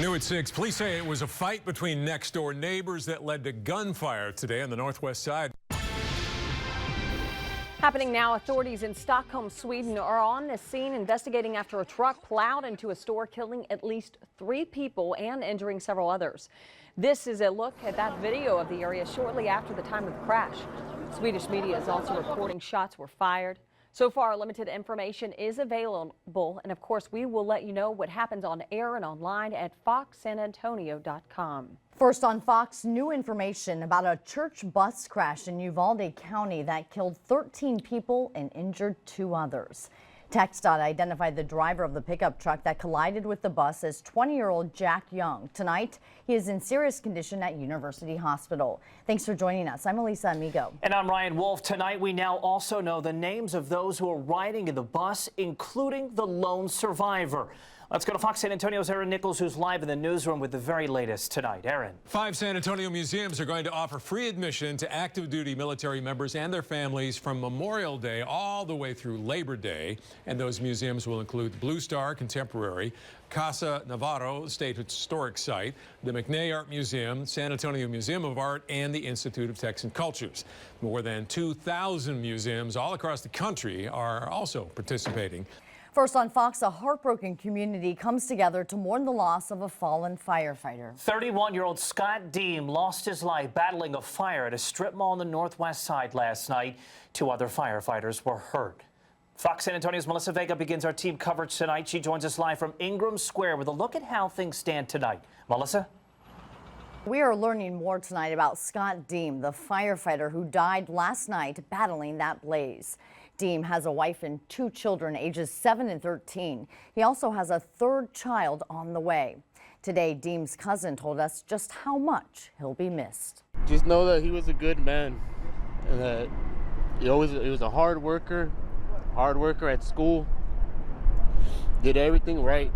New at 6, police say it was a fight between next-door neighbors that led to gunfire today on the northwest side. Happening now, authorities in Stockholm, Sweden are on the scene investigating after a truck plowed into a store, killing at least 3 people and injuring several others. This is a look at that video of the area shortly after the time of the crash. Swedish media is also reporting shots were fired. So far, limited information is available, and of course, we will let you know what happens on air and online at foxsanantonio.com. First on Fox, new information about a church bus crash in Uvalde County that killed 13 people and injured 2 others. TxDOT identified the driver of the pickup truck that collided with the bus as 20-year-old Jack Young. Tonight, he is in serious condition at University Hospital. Thanks for joining us. I'm Elisa Amigo. And I'm Ryan Wolf. Tonight, we now also know the names of those who are riding in the bus, including the lone survivor. Let's go to Fox San Antonio's Aaron Nichols, who's live in the newsroom with the very latest tonight. Aaron. 5 San Antonio museums are going to offer free admission to active duty military members and their families from Memorial Day all the way through Labor Day. And those museums will include the Blue Star Contemporary, Casa Navarro State Historic Site, the McNay Art Museum, San Antonio Museum of Art, and the Institute of Texan Cultures. More than 2,000 museums all across the country are also participating. First on Fox, a heartbroken community comes together to mourn the loss of a fallen firefighter. 31-year-old Scott Deem lost his life battling a fire at a strip mall on the northwest side last night. 2 other firefighters were hurt. Fox San Antonio's Melissa Vega begins our team coverage tonight. She joins us live from Ingram Square with a look at how things stand tonight. Melissa? We are learning more tonight about Scott Deem, the firefighter who died last night battling that blaze. Deem has a wife and 2 children, ages 7 and 13. He also has a 3rd child on the way. Today, Deem's cousin told us just how much he'll be missed. Just know that he was a good man, and that he was a hard worker at school, did everything right.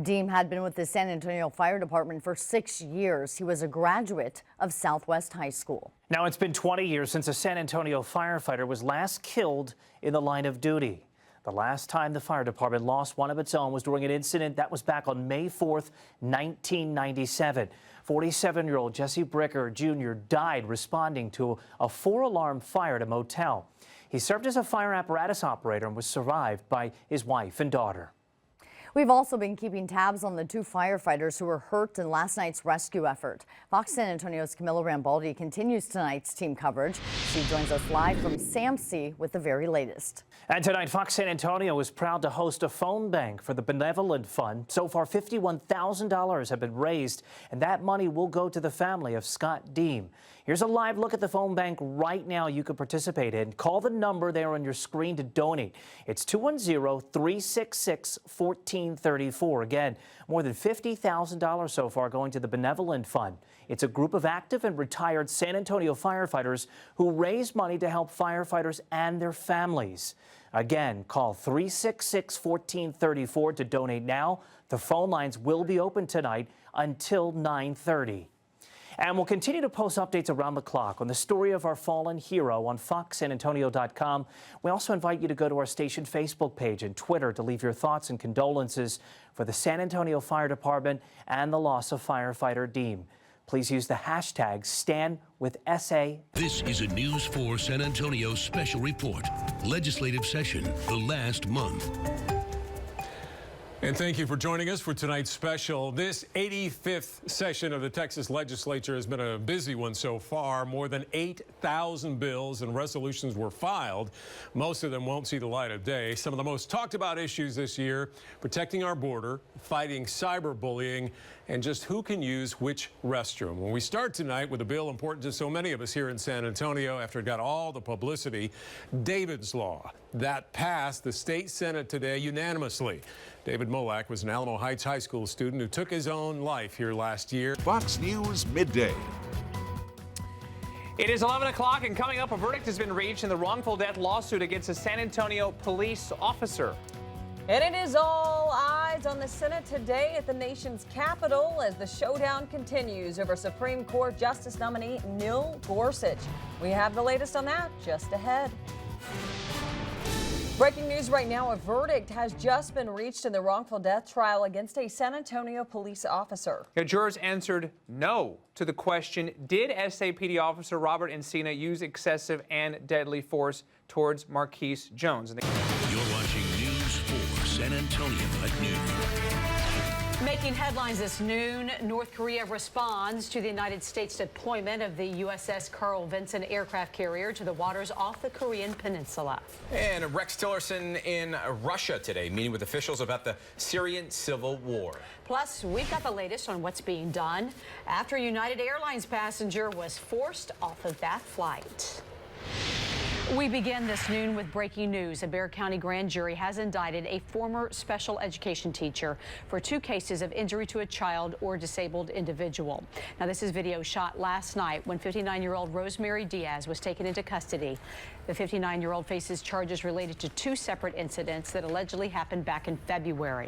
Deem had been with the San Antonio Fire Department for 6 years. He was a graduate of Southwest High School. Now, it's been 20 years since a San Antonio firefighter was last killed in the line of duty. The last time the fire department lost one of its own was during an incident that was back on May 4th, 1997. 47-year-old Jesse Bricker Jr. died responding to a 4-alarm fire at a motel. He served as a fire apparatus operator and was survived by his wife and daughter. We've also been keeping tabs on the 2 firefighters who were hurt in last night's rescue effort. Fox San Antonio's Camilla Rambaldi continues tonight's team coverage. She joins us live from SAMC with the very latest. And tonight, Fox San Antonio is proud to host a phone bank for the Benevolent Fund. So far, $51,000 have been raised, and that money will go to the family of Scott Deem. Here's a live look at the phone bank right now you can participate in. Call the number there on your screen to donate. It's 210-366-1434. Again, more than $50,000 so far going to the Benevolent Fund. It's a group of active and retired San Antonio firefighters who raise money to help firefighters and their families. Again, call 366-1434 to donate now. The phone lines will be open tonight until 9:30. And we'll continue to post updates around the clock on the story of our fallen hero on foxsanantonio.com. We also invite you to go to our station Facebook page and Twitter to leave your thoughts and condolences for the San Antonio Fire Department and the loss of firefighter Deem. Please use the hashtag #StanWithSA. This is a News 4 San Antonio special report. Legislative session, the last month. And thank you for joining us for tonight's special. This 85th session of the Texas legislature has been a busy one so far. More than 8,000 bills and resolutions were filed. Most of them won't see the light of day. Some of the most talked about issues this year: protecting our border, fighting cyberbullying, and just who can use which restroom. When we start tonight with a bill important to so many of us here in San Antonio after it got all the publicity, David's Law. That passed the state Senate today unanimously. David Molak was an Alamo Heights High School student who took his own life here last year. Fox News Midday. It is 11 o'clock, and coming up, a verdict has been reached in the wrongful death lawsuit against a San Antonio police officer. And it is all eyes on the Senate today at the nation's capital as the showdown continues over Supreme Court Justice nominee Neil Gorsuch. We have the latest on that just ahead. Breaking news right now, a verdict has just been reached in the wrongful death trial against a San Antonio police officer. Jurors answered no to the question, did SAPD officer Robert Encina use excessive and deadly force towards Marquise Jones? You're watching News 4 San Antonio at noon. Making headlines this noon, North Korea responds to the United States deployment of the USS Carl Vinson aircraft carrier to the waters off the Korean peninsula. And Rex Tillerson in Russia today, meeting with officials about the Syrian civil war. Plus, we've got the latest on what's being done after a United Airlines passenger was forced off of that flight. We begin this noon with breaking news. A Bexar County grand jury has indicted a former special education teacher for 2 cases of injury to a child or disabled individual. Now, this is video shot last night when 59-year-old Rosemary Diaz was taken into custody. The 59-year-old faces charges related to 2 separate incidents that allegedly happened back in February.